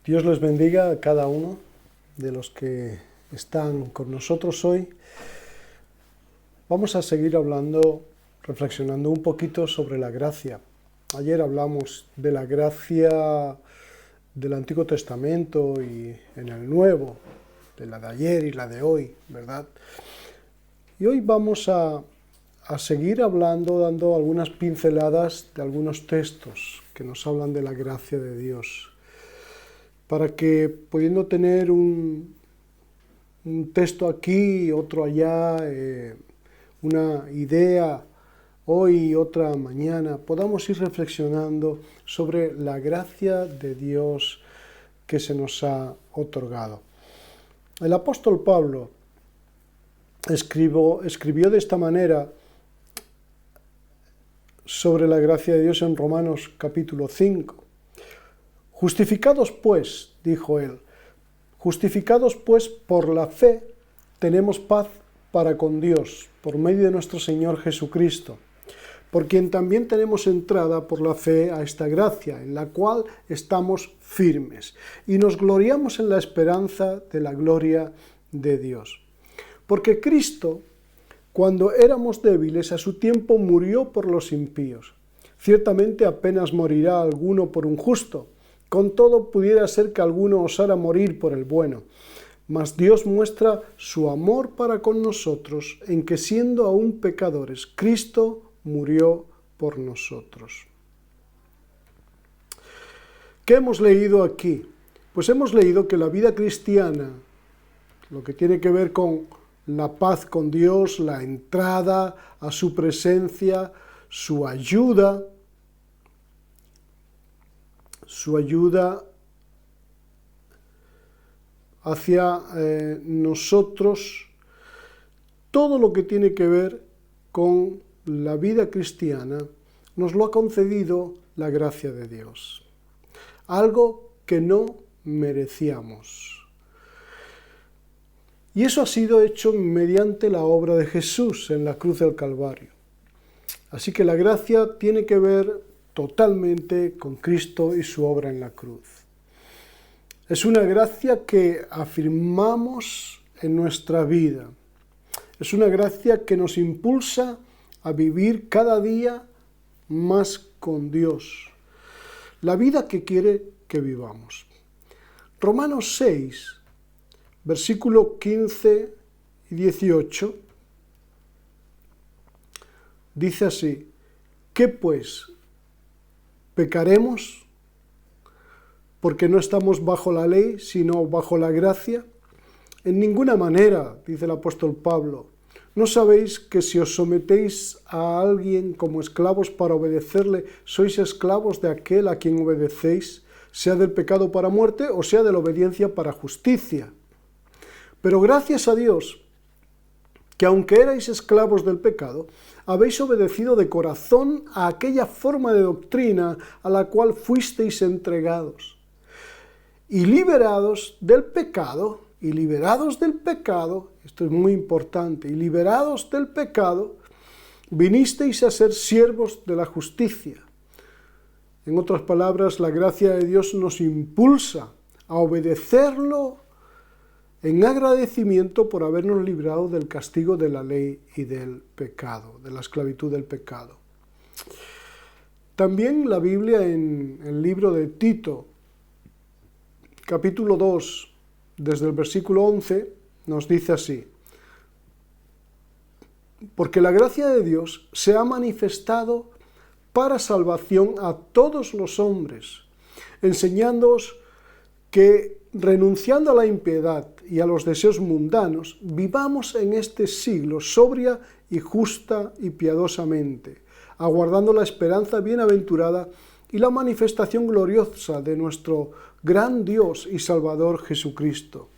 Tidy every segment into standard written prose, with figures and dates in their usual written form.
Dios les bendiga a cada uno de los que están con nosotros hoy. Vamos a seguir hablando, reflexionando un poquito sobre la gracia. Ayer hablamos de la gracia del Antiguo Testamento y en el Nuevo, de la de ayer y la de hoy, ¿verdad? Y hoy vamos a seguir hablando, dando algunas pinceladas de algunos textos que nos hablan de la gracia de Dios, para que, pudiendo tener un texto aquí, otro allá, una idea hoy y otra mañana, podamos ir reflexionando sobre la gracia de Dios que se nos ha otorgado. El apóstol Pablo escribió de esta manera sobre la gracia de Dios en Romanos capítulo 5. Justificados pues, dijo él, justificados pues por la fe, tenemos paz para con Dios, por medio de nuestro Señor Jesucristo, por quien también tenemos entrada por la fe a esta gracia, en la cual estamos firmes, y nos gloriamos en la esperanza de la gloria de Dios. Porque Cristo, cuando éramos débiles, a su tiempo murió por los impíos. Ciertamente apenas morirá alguno por un justo, con todo pudiera ser que alguno osara morir por el bueno. Mas Dios muestra su amor para con nosotros, en que siendo aún pecadores, Cristo murió por nosotros. ¿Qué hemos leído aquí? Pues hemos leído que la vida cristiana, lo que tiene que ver con la paz con Dios, la entrada a su presencia, su ayuda hacia nosotros, todo lo que tiene que ver con la vida cristiana, nos lo ha concedido la gracia de Dios. Algo que no merecíamos. Y eso ha sido hecho mediante la obra de Jesús en la cruz del Calvario. Así que la gracia tiene que ver totalmente con Cristo y su obra en la cruz. Es una gracia que afirmamos en nuestra vida. Es una gracia que nos impulsa a vivir cada día más con Dios. La vida que quiere que vivamos. Romanos 6, versículo 15 y 18, dice así: ¿qué pues? ¿Pecaremos porque no estamos bajo la ley, sino bajo la gracia? En ninguna manera, dice el apóstol Pablo. ¿No sabéis que si os sometéis a alguien como esclavos para obedecerle, sois esclavos de aquel a quien obedecéis, sea del pecado para muerte o sea de la obediencia para justicia? Pero gracias a Dios, que aunque erais esclavos del pecado, habéis obedecido de corazón a aquella forma de doctrina a la cual fuisteis entregados. Y liberados del pecado, esto es muy importante, y liberados del pecado, vinisteis a ser siervos de la justicia. En otras palabras, la gracia de Dios nos impulsa a obedecerlo en agradecimiento por habernos librado del castigo de la ley y del pecado, de la esclavitud del pecado. También la Biblia en el libro de Tito, capítulo 2, desde el versículo 11, nos dice así: porque la gracia de Dios se ha manifestado para salvación a todos los hombres, enseñándoos que, renunciando a la impiedad y a los deseos mundanos, vivamos en este siglo sobria y justa y piadosamente, aguardando la esperanza bienaventurada y la manifestación gloriosa de nuestro gran Dios y Salvador Jesucristo,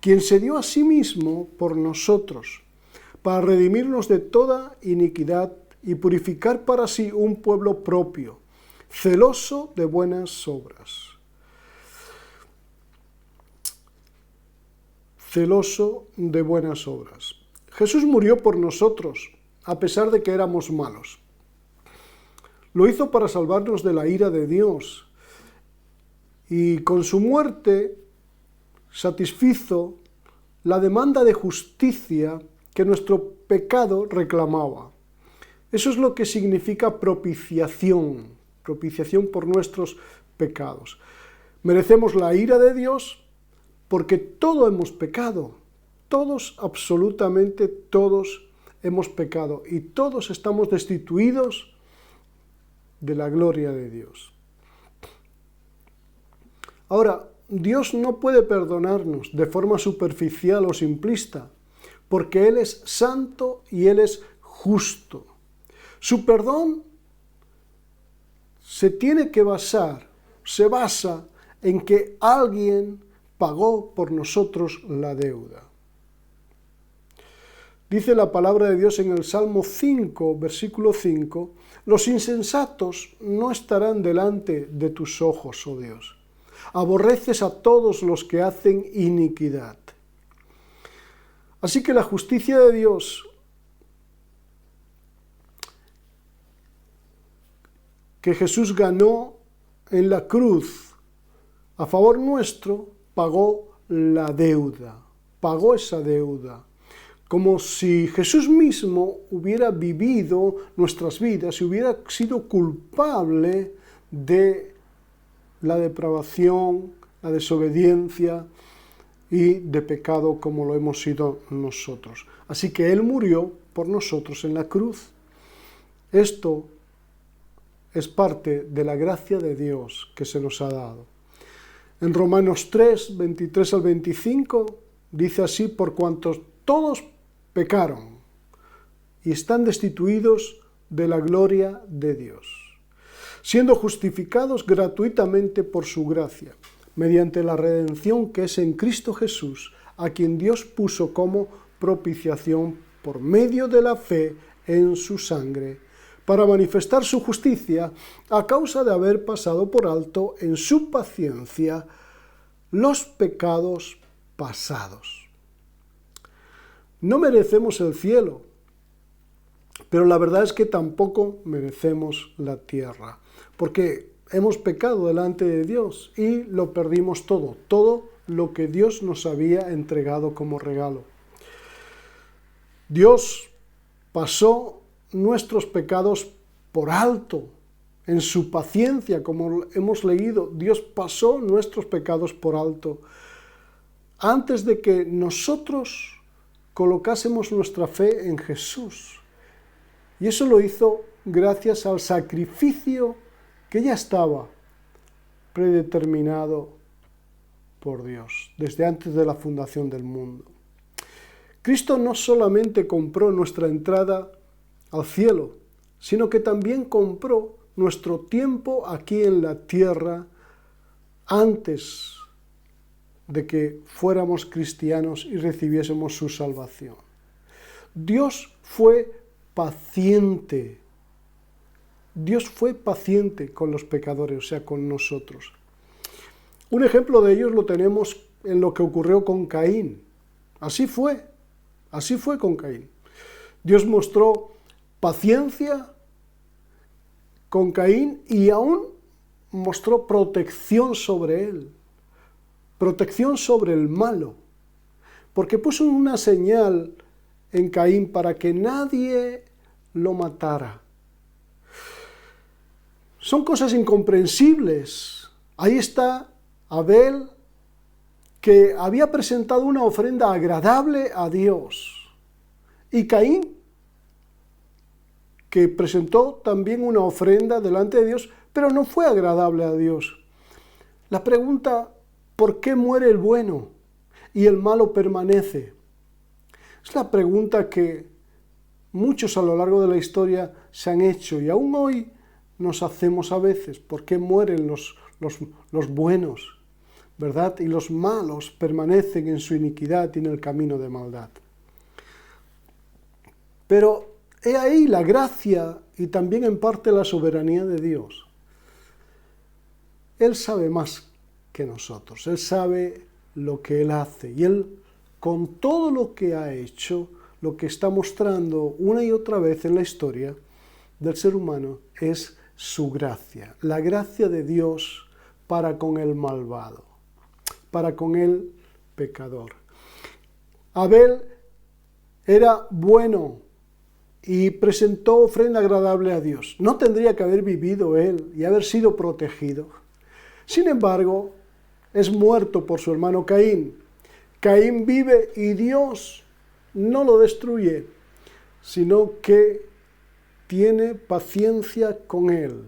quien se dio a sí mismo por nosotros, para redimirnos de toda iniquidad y purificar para sí un pueblo propio, celoso de buenas obras. Celoso de buenas obras. Jesús murió por nosotros, a pesar de que éramos malos. Lo hizo para salvarnos de la ira de Dios y con su muerte satisfizo la demanda de justicia que nuestro pecado reclamaba. Eso es lo que significa propiciación, propiciación por nuestros pecados. Merecemos la ira de Dios porque todos hemos pecado, todos, absolutamente todos hemos pecado y todos estamos destituidos de la gloria de Dios. Ahora, Dios no puede perdonarnos de forma superficial o simplista, porque Él es santo y Él es justo. Su perdón se basa en que alguien pagó por nosotros la deuda. Dice la palabra de Dios en el Salmo 5, versículo 5, los insensatos no estarán delante de tus ojos, oh Dios. Aborreces a todos los que hacen iniquidad. Así que la justicia de Dios, que Jesús ganó en la cruz a favor nuestro, pagó la deuda, pagó esa deuda. Como si Jesús mismo hubiera vivido nuestras vidas y hubiera sido culpable de la depravación, la desobediencia y de pecado como lo hemos sido nosotros. Así que Él murió por nosotros en la cruz. Esto es parte de la gracia de Dios que se nos ha dado. En Romanos 3, 23 al 25, dice así, por cuanto todos pecaron y están destituidos de la gloria de Dios, siendo justificados gratuitamente por su gracia, mediante la redención que es en Cristo Jesús, a quien Dios puso como propiciación por medio de la fe en su sangre, para manifestar su justicia a causa de haber pasado por alto en su paciencia los pecados pasados. No merecemos el cielo, pero la verdad es que tampoco merecemos la tierra, porque hemos pecado delante de Dios y lo perdimos todo lo que Dios nos había entregado como regalo. Dios pasó nuestros pecados por alto, en su paciencia, como hemos leído, Dios pasó nuestros pecados por alto, antes de que nosotros colocásemos nuestra fe en Jesús. Y eso lo hizo gracias al sacrificio que ya estaba predeterminado por Dios, desde antes de la fundación del mundo. Cristo no solamente compró nuestra entrada al cielo, sino que también compró nuestro tiempo aquí en la tierra antes de que fuéramos cristianos y recibiésemos su salvación. Dios fue paciente. Dios fue paciente con los pecadores, o sea, con nosotros. Un ejemplo de ello lo tenemos en lo que ocurrió con Caín. Así fue con Caín. Dios mostró paciencia con Caín y aún mostró protección sobre él, protección sobre el malo, porque puso una señal en Caín para que nadie lo matara. Son cosas incomprensibles. Ahí está Abel, que había presentado una ofrenda agradable a Dios, y Caín, que presentó también una ofrenda delante de Dios, pero no fue agradable a Dios. La pregunta, ¿por qué muere el bueno y el malo permanece? Es la pregunta que muchos a lo largo de la historia se han hecho y aún hoy nos hacemos a veces. ¿Por qué mueren los buenos, verdad? Y los malos permanecen en su iniquidad y en el camino de maldad. Pero he ahí la gracia y también en parte la soberanía de Dios. Él sabe más que nosotros, Él sabe lo que Él hace y Él, con todo lo que ha hecho, lo que está mostrando una y otra vez en la historia del ser humano es su gracia, la gracia de Dios para con el malvado, para con el pecador. Abel era bueno y presentó ofrenda agradable a Dios. No tendría que haber vivido él y haber sido protegido. Sin embargo, es muerto por su hermano Caín. Caín vive y Dios no lo destruye, sino que tiene paciencia con él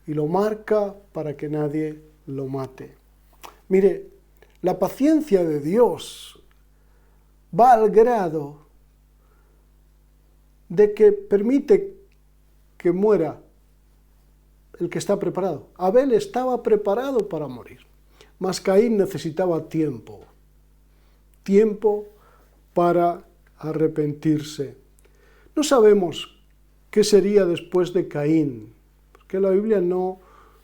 y lo marca para que nadie lo mate. Mire, la paciencia de Dios va al grado de que permite que muera el que está preparado. Abel estaba preparado para morir, mas Caín necesitaba tiempo para arrepentirse. No sabemos qué sería después de Caín, porque la Biblia no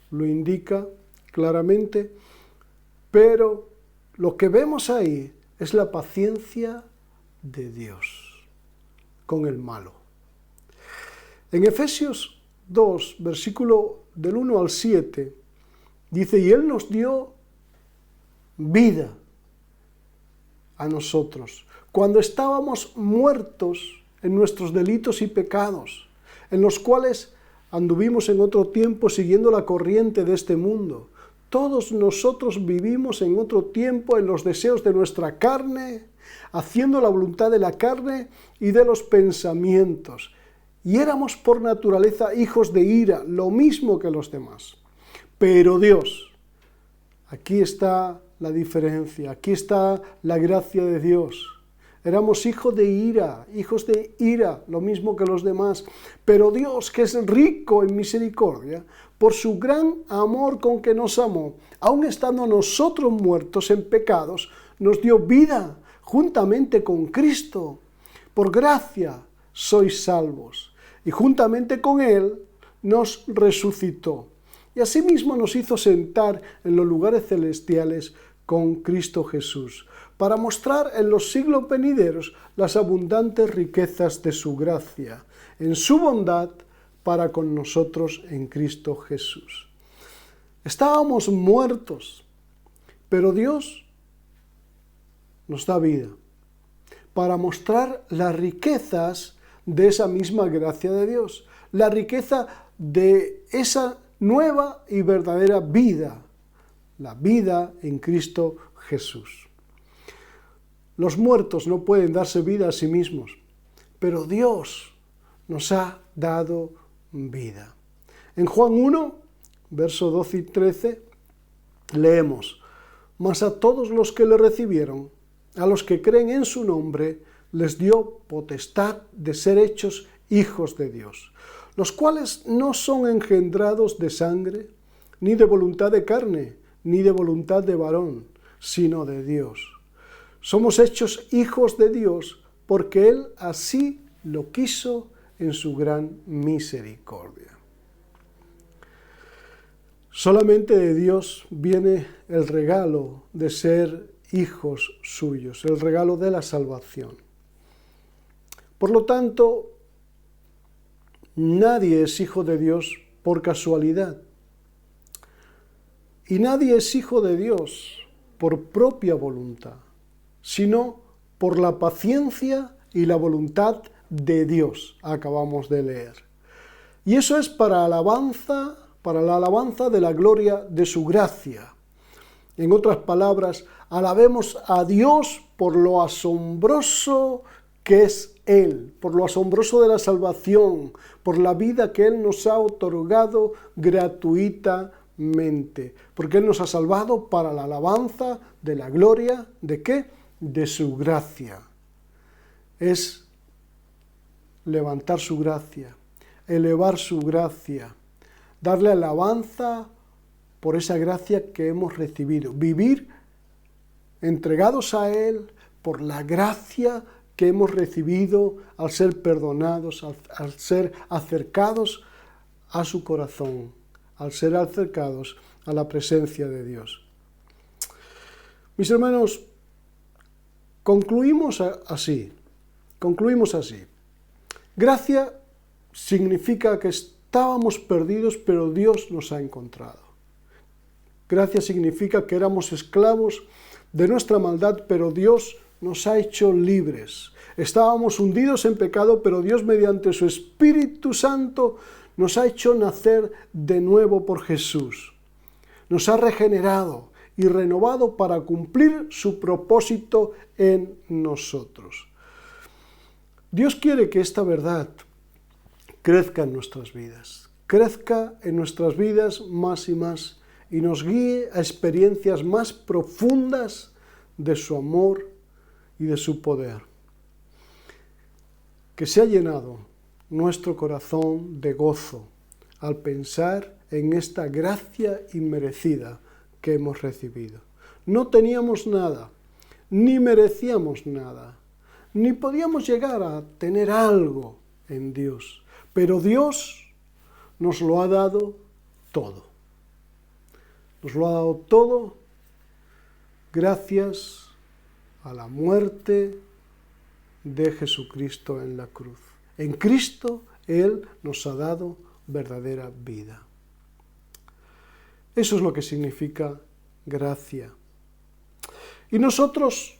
lo indica claramente, pero lo que vemos ahí es la paciencia de Dios con el malo. En Efesios 2, versículo del 1 al 7, dice, y Él nos dio vida a nosotros, cuando estábamos muertos en nuestros delitos y pecados, en los cuales anduvimos en otro tiempo siguiendo la corriente de este mundo. Todos nosotros vivimos en otro tiempo en los deseos de nuestra carne, haciendo la voluntad de la carne y de los pensamientos. Y éramos por naturaleza hijos de ira, lo mismo que los demás. Pero Dios, aquí está la diferencia, aquí está la gracia de Dios. Éramos hijos de ira, lo mismo que los demás. Pero Dios, que es rico en misericordia, por su gran amor con que nos amó, aun estando nosotros muertos en pecados, nos dio vida juntamente con Cristo. Por gracia sois salvos. Y juntamente con Él nos resucitó. Y asimismo nos hizo sentar en los lugares celestiales con Cristo Jesús, para mostrar en los siglos venideros las abundantes riquezas de su gracia, en su bondad para con nosotros en Cristo Jesús. Estábamos muertos, pero Dios nos da vida, para mostrar las riquezas de esa misma gracia de Dios, la riqueza de esa nueva y verdadera vida, la vida en Cristo Jesús. Los muertos no pueden darse vida a sí mismos, pero Dios nos ha dado vida. En Juan 1, versos 12 y 13, leemos, mas a todos los que le recibieron, a los que creen en su nombre, les dio potestad de ser hechos hijos de Dios, los cuales no son engendrados de sangre, ni de voluntad de carne, ni de voluntad de varón, sino de Dios. Somos hechos hijos de Dios porque Él así lo quiso en su gran misericordia. Solamente de Dios viene el regalo de ser hijos suyos, el regalo de la salvación. Por lo tanto, nadie es hijo de Dios por casualidad. Y nadie es hijo de Dios por propia voluntad, sino por la paciencia y la voluntad de Dios, acabamos de leer. Y eso es para la alabanza de la gloria de su gracia. En otras palabras, alabemos a Dios por lo asombroso que es Él, por lo asombroso de la salvación, por la vida que Él nos ha otorgado gratuitamente, porque Él nos ha salvado para la alabanza de la gloria, ¿de qué? De su gracia. Es levantar su gracia, elevar su gracia, darle alabanza por esa gracia que hemos recibido, vivir entregados a Él por la gracia que hemos recibido al ser perdonados, al ser acercados a su corazón, al ser acercados a la presencia de Dios. Mis hermanos, concluimos así. Gracia significa que estábamos perdidos, pero Dios nos ha encontrado. Gracia significa que éramos esclavos de nuestra maldad, pero Dios nos ha hecho libres. Estábamos hundidos en pecado, pero Dios mediante su Espíritu Santo nos ha hecho nacer de nuevo por Jesús. Nos ha regenerado y renovado para cumplir su propósito en nosotros. Dios quiere que esta verdad crezca en nuestras vidas, más y más, y nos guíe a experiencias más profundas de su amor y de su poder. Que se ha llenado nuestro corazón de gozo al pensar en esta gracia inmerecida que hemos recibido. No teníamos nada, ni merecíamos nada, ni podíamos llegar a tener algo en Dios, pero Dios nos lo ha dado todo. Nos lo ha dado todo gracias a la muerte de Jesucristo en la cruz. En Cristo Él nos ha dado verdadera vida. Eso es lo que significa gracia. Y nosotros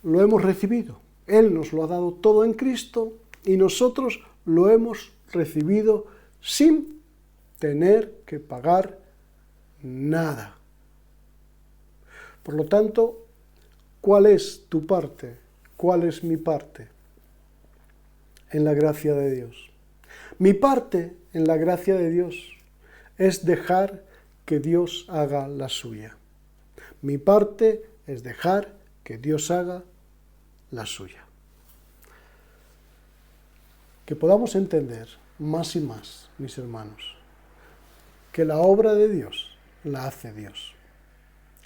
lo hemos recibido. Él nos lo ha dado todo en Cristo y nosotros lo hemos recibido sin tener que pagar nada. Por lo tanto, ¿cuál es tu parte? ¿Cuál es mi parte en la gracia de Dios? Mi parte en la gracia de Dios es dejar que Dios haga la suya. Mi parte es dejar que Dios haga la suya. Que podamos entender más y más, mis hermanos, que la obra de Dios la hace Dios.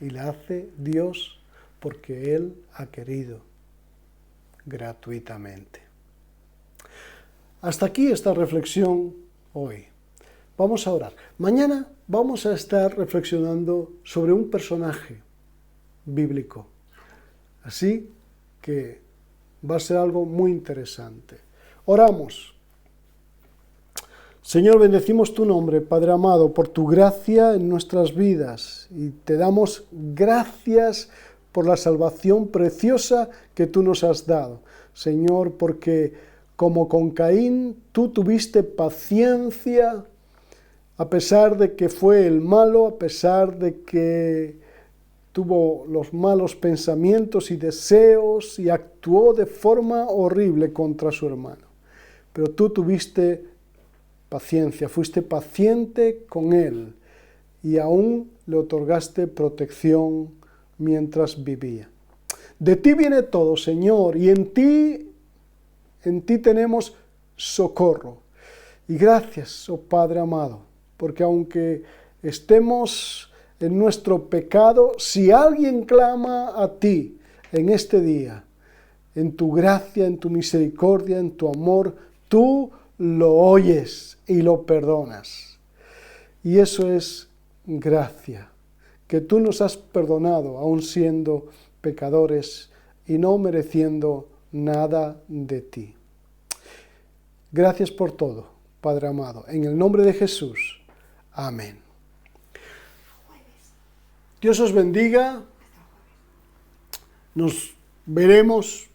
Y la hace Dios porque Él ha querido gratuitamente. Hasta aquí esta reflexión hoy. Vamos a orar. Mañana vamos a estar reflexionando sobre un personaje bíblico. Así que va a ser algo muy interesante. Oramos. Señor, bendecimos tu nombre, Padre amado, por tu gracia en nuestras vidas y te damos gracias por la salvación preciosa que tú nos has dado. Señor, porque como con Caín, tú tuviste paciencia a pesar de que fue el malo, a pesar de que tuvo los malos pensamientos y deseos y actuó de forma horrible contra su hermano. Pero tú tuviste paciencia, fuiste paciente con él y aún le otorgaste protección mientras vivía. De ti viene todo, Señor, y en ti tenemos socorro. Y gracias, oh Padre amado, porque aunque estemos en nuestro pecado, si alguien clama a ti en este día, en tu gracia, en tu misericordia, en tu amor, tú lo oyes y lo perdonas. Y eso es gracia, que tú nos has perdonado aun siendo pecadores y no mereciendo nada de ti. Gracias por todo, Padre amado. En el nombre de Jesús. Amén. Dios os bendiga. Nos veremos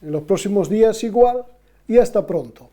en los próximos días igual y hasta pronto.